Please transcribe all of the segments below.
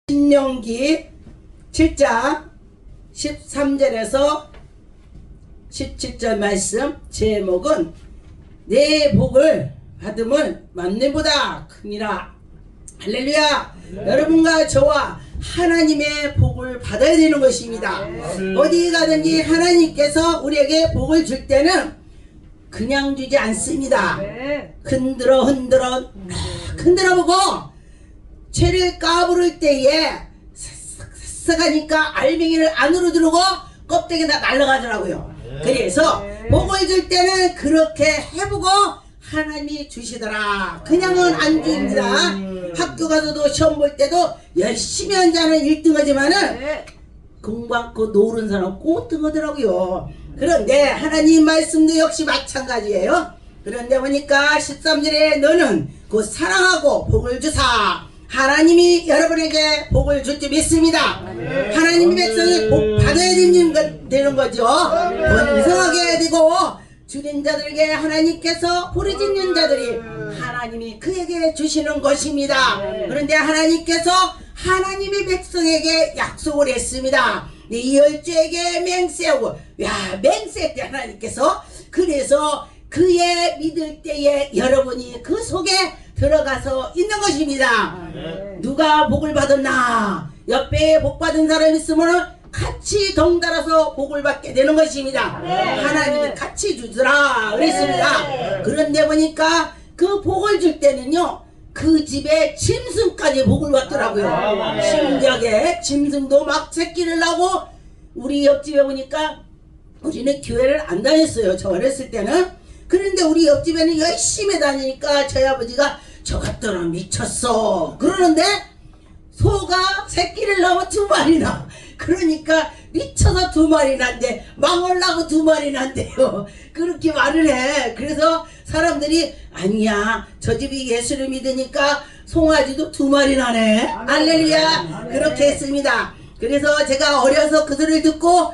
신명기 7장 13절에서 17절 말씀 제목은 내 복을 받음은 만내보다 크니라. 할렐루야. 여러분과 저와 하나님의 복을 받아야 되는 것입니다. 어디 가든지 하나님께서 우리에게 복을 줄 때는 그냥 주지 않습니다. 흔들어 보고 채를 까부를 때에 쓱쓱하니까 알맹이를 안으로 들어오고 껍데기가 날아가더라고요. 그래서 복을 줄 때는 그렇게 해보고 하나님이 주시더라. 그냥은 안 줍니다. 학교 가서도 시험 볼 때도 열심히 한 자는 1등 하지만은 공부 않고 노는 사람 꼴등하더라고요. 그런데 하나님 말씀도 역시 마찬가지예요. 그런데 보니까 13절에 너는 곧 사랑하고 복을 주사. 하나님이 여러분에게 복을 줄 줄 믿습니다. 하나님의 백성이 복 받아야 되는 거죠. 번성하게 해야 되고 줄인 자들에게 하나님께서 부르짖는 자들이 하나님이 그에게 주시는 것입니다. 그런데 하나님께서 하나님의 백성에게 약속을 했습니다. 네 열조에게 맹세하고 맹세했대 하나님께서. 그래서 그의 믿을 때에 여러분이 그 속에 들어가서 있는 것입니다. 누가 복을 받았나? 옆에 복 받은 사람 있으면 같이 덩달아서 복을 받게 되는 것입니다. 하나님이 같이 주더라 그랬습니다. 그런데 보니까 그 복을 줄 때는요 그 집에 짐승까지 복을 받더라고요. 심지어게 짐승도 막 새끼를 낳고. 우리 옆집에 보니까 우리는 교회를 안 다녔어요. 저 어렸을 때는. 그런데 우리 옆집에는 열심히 다니니까 저희 아버지가 저 같더라 미쳤어 그러는데 소가 새끼를 낳으면 2마리나. 그러니까 미쳐서 2마리 난대 망하려고 2마리 난대요. 그렇게 말을 해. 그래서 사람들이 아니야 저 집이 예수를 믿으니까 송아지도 2마리 나네. 할렐루야. 그렇게 했습니다. 그래서 제가 어려서 그 소리를 듣고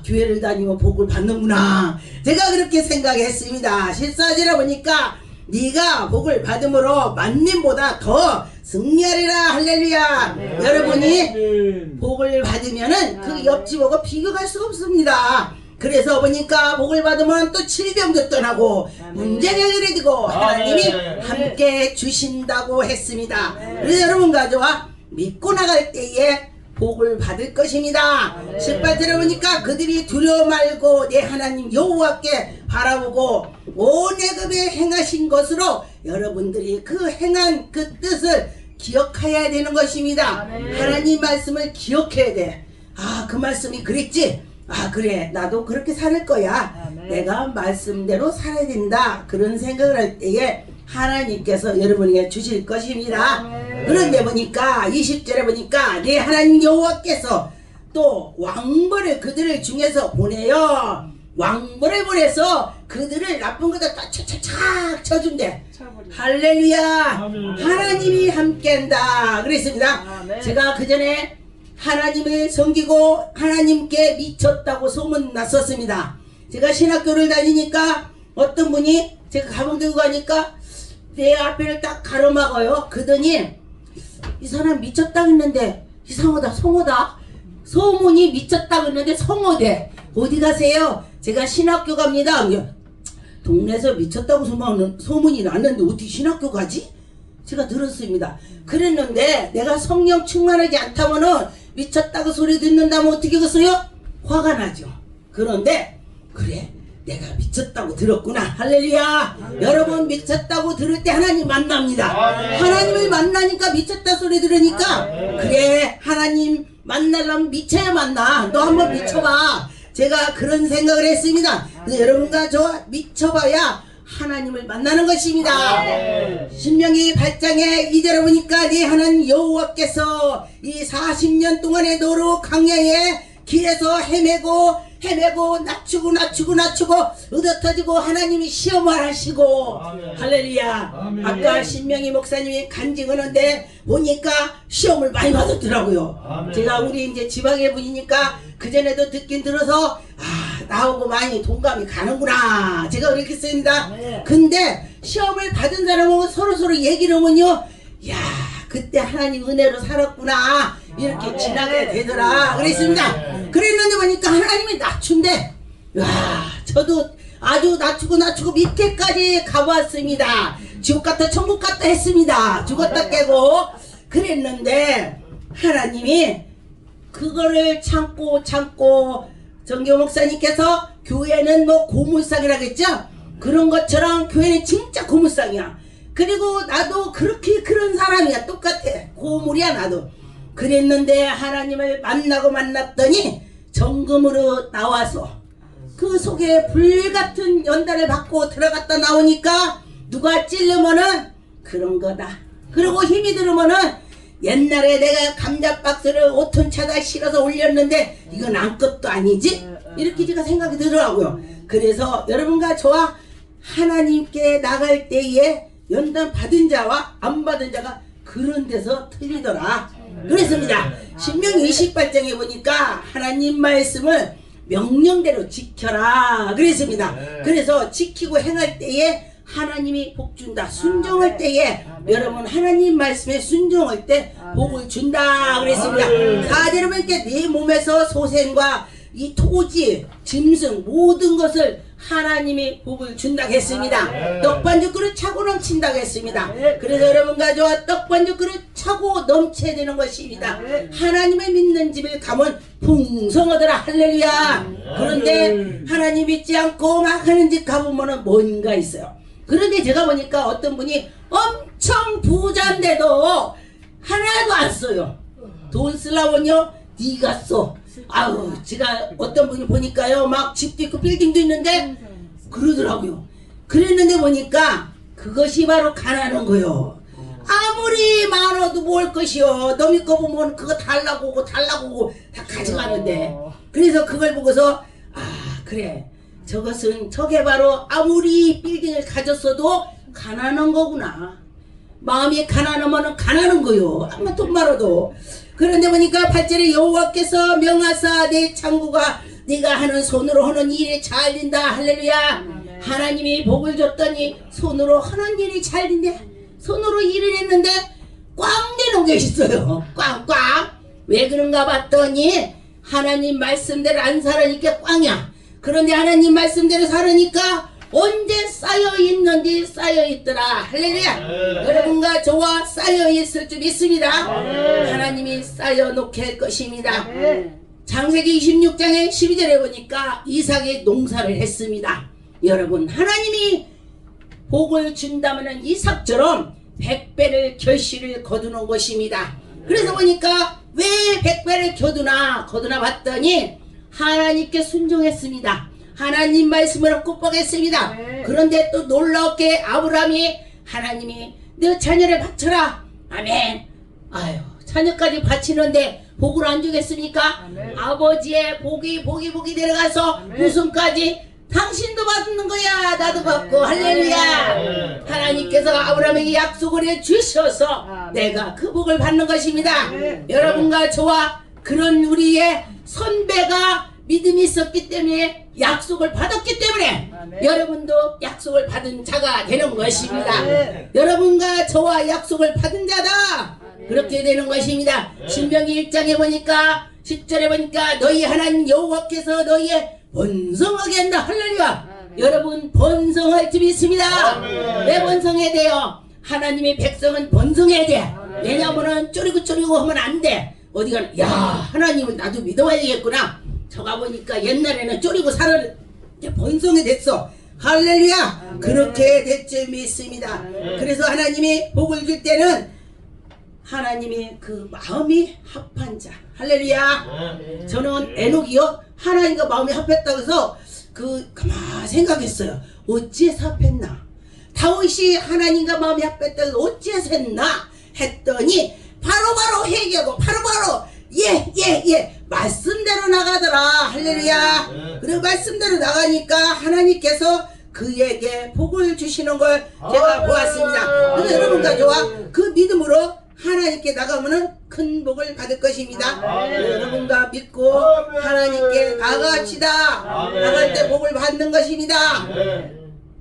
교회를 다니면 복을 받는구나 제가 그렇게 생각했습니다. 14절에 보니까 네가 복을 받음으로 만민보다 더 승리하리라. 할렐루야. 여러분이 복을 받으면은 그 옆집하고 비교할 수가 없습니다. 그래서 보니까 복을 받으면 또 질병도 떠나고 문제가 해결되고 하나님이 함께 주신다고 했습니다. 그래서 여러분과 저와 믿고 나갈 때에 복을 받을 것입니다. 18절에 보니까 그들이 두려워 말고 내 하나님 여호와께 바라보고 온 애굽에 행하신 것으로 여러분들이 그 행한 그 뜻을 기억해야 되는 것입니다. 하나님 말씀을 기억해야 돼. 그 말씀이 그랬지? 그래 나도 그렇게 살 거야. 내가 말씀대로 살아야 된다. 그런 생각을 할 때에 하나님께서 여러분에게 주실 것입니다. 그런데 보니까 20절에 보니까 내 하나님 여호와께서 또 왕벌을 그들을 중에서 보내요. 왕벌을 보내서 그들을 나쁜 것들 다 착착착 쳐준대. 할렐루야. 하나님이 함께한다 그랬습니다. 제가 그 전에 하나님을 섬기고 하나님께 미쳤다고 소문 났었습니다. 제가 신학교를 다니니까 어떤 분이 제가 가방 들고 가니까 내 앞에를 딱 가로막아요. 그러더니 이 사람 미쳤다고 했는데 이상하다 성호다. 소문이 미쳤다고 했는데 성호대. 어디 가세요? 제가 신학교 갑니다. 동네에서 미쳤다고 소문이 났는데 어떻게 신학교 가지? 제가 들었습니다. 그랬는데 내가 성령 충만하지 않다면은 미쳤다고 소리 듣는다면 어떻게 하겠어요? 화가 나죠. 그런데 그래 내가 미쳤다고 들었구나. 할렐루야. 여러분 미쳤다고 들을 때 하나님 만납니다. 하나님을 만나니까 미쳤다 소리 들으니까 그래 하나님 만나려면 미쳐야 만나. 너 한번 미쳐봐. 제가 그런 생각을 했습니다. 여러분과 저 미쳐봐야 하나님을 만나는 것입니다. 신명기 8장에 2절에 보니까 네 하나님 여호와께서 이 40년 동안의 노루 광야에 길에서 헤매고 낮추고 얻어터지고 하나님이 시험을 하시고. 할렐루야. 아까 신명희 목사님이 간증하는데 보니까 시험을 많이 받았더라고요. 제가 우리 이제 지방에 분이니까 그전에도 듣긴 들어서 나하고 많이 동감이 가는구나 제가 그렇게 씁니다. 근데 시험을 받은 사람하고 서로 얘기를 하면요 그때 하나님 은혜로 살았구나 이렇게 지나게 되더라 그랬습니다. 그랬는데 보니까 하나님이 낮춘대. 와, 저도 아주 낮추고 밑에까지 가봤습니다. 지옥 갔다 천국 갔다 했습니다. 죽었다 깨고 그랬는데 하나님이 그거를 참고 정교 목사님께서 교회는 뭐 고물상이라고 했죠. 그런 것처럼 교회는 진짜 고물상이야. 그리고 나도 그렇게 그런 사람이야. 똑같아. 고물이야 나도. 그랬는데 하나님을 만났더니 정금으로 나와서 그 속에 불같은 연단을 받고 들어갔다 나오니까 누가 찔르면은 그런 거다. 그리고 힘이 들으면은 옛날에 내가 감자박스를 5톤 차다 실어서 올렸는데 이건 안급도 아니지? 이렇게 제가 생각이 들더라고요. 그래서 여러분과 저와 하나님께 나갈 때에 연단 받은 자와 안 받은 자가 그런 데서 틀리더라 그랬습니다. 신명기 28장에 보니까 하나님 말씀을 명령대로 지켜라 그랬습니다. 그래서 지키고 행할 때에 하나님이 복 준다. 순종할 때에 여러분 하나님 말씀에 순종할 때 복을 준다 그랬습니다. 4절에 보니까 내 몸에서 소생과 이 토지, 짐승 모든 것을 하나님이 복을 준다고 했습니다. 떡반죽 그릇 차고 넘친다고 했습니다. 그래서 여러분과 저와 떡반죽 그릇 차고 넘쳐야 되는 것입니다. 하나님을 믿는 집에 가면 풍성하더라. 할렐루야. 그런데 하나님 믿지 않고 막 하는 집 가보면 뭔가 있어요. 그런데 제가 보니까 어떤 분이 엄청 부자인데도 하나도 안 써요. 돈 쓰려면요 네가 써. 아우 제가 어떤 분이 보니까요 막 집도 있고 빌딩도 있는데 그러더라고요. 그랬는데 보니까 그것이 바로 가난한 거요. 아무리 많아도 뭘 것이요. 너미 거 보면 그거 달라고 오고 다 가져가는데. 그래서 그걸 보고서 아 그래 저게 바로 아무리 빌딩을 가졌어도 가난한 거구나. 마음이 가난하면 가난한 거요. 아마 돈 많아도. 그런데 보니까 8절에 여호와께서 명하사 내 창구가 네가 하는 손으로 하는 일이 잘 된다. 할렐루야. 하나님이 복을 줬더니 손으로 하는 일이 잘 된대. 손으로 일을 했는데 꽝 되는 게 있어요. 꽝꽝. 왜 그런가 봤더니 하나님 말씀대로 안 살으니까 꽝이야. 그런데 하나님 말씀대로 살으니까 언제 쌓여있는지 쌓여있더라. 할렐루야. 여러분과 저와 쌓여있을 줄 믿습니다. 하나님이 쌓여놓게 할 것입니다. 창세기 26장의 12절에 보니까 이삭이 농사를 했습니다. 여러분 하나님이 복을 준다면 이삭처럼 100배를 결실을 거두는 것입니다. 그래서 보니까 왜 100배를 거두나 봤더니 하나님께 순종했습니다. 하나님 말씀을 굽박했습니다. 그런데 또 놀랍게 아브라함이 하나님이 너 자녀를 바쳐라. 아멘. 아유 자녀까지 바치는데 복을 안 주겠습니까? 아멘. 아버지의 복이 내려가서 우승까지 당신도 받는 거야. 나도 받고. 할렐루야. 하나님께서 아브라함에게 약속을 해주셔서 내가 그 복을 받는 것입니다. 여러분과 저와 그런 우리의 선배가 믿음이 있었기 때문에 약속을 받았기 때문에 여러분도 약속을 받은 자가 되는 것입니다. 여러분과 저와 약속을 받은 자다. 그렇게 되는 것입니다. 신명기 1장에 보니까 10절에 보니까 너희 하나님 여호와께서 너희의 번성하게 한다. 할렐루야. 여러분 번성할 줄 있습니다. 왜 번성해야 돼요? 하나님의 백성은 번성해야 돼. 왜냐하면 쪼리고 하면 안 돼. 어디가 야 하나님은 나도 믿어야 되겠구나. 저가 보니까 옛날에는 쪼리고 살았는데 번성이 됐어. 할렐루야. 그렇게 될 줄 믿습니다. 그래서 하나님이 복을 줄 때는 하나님이 그 마음이 합한 자. 할렐루야. 저는 에녹이요 하나님과 마음이 합했다고 해서 가만 생각했어요. 어찌해서 합했나. 다윗이 하나님과 마음이 합했다고 해서 어찌해서 했나 했더니 바로바로 회개하고 바로바로 예 말씀대로 나가더라. 할렐루야. 그리고 말씀대로 나가니까 하나님께서 그에게 복을 주시는 걸 제가 보았습니다. 그래서 여러분과 저와 그 믿음으로 하나님께 나가면은 큰 복을 받을 것입니다. 여러분과 믿고 하나님께 나갑시다. 나갈 때 복을 받는 것입니다.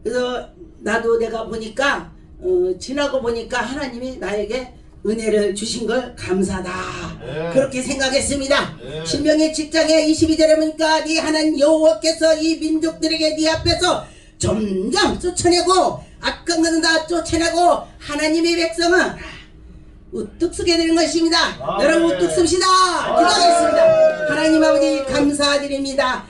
그래서 나도 내가 보니까 지나고 보니까 하나님이 나에게 은혜를 주신 걸 감사하다. 네. 그렇게 생각했습니다. 네. 신명기 7장에 22절에 보니까 네 하나님 여호와께서 이 민족들에게 네 앞에서 점점 쫓아내고 악한 것은 다 쫓아내고 하나님의 백성은 우뚝 서게 되는 것입니다. 아, 여러분 네. 우뚝 섭시다. 기도하겠습니다. 하나님 아버지 감사드립니다.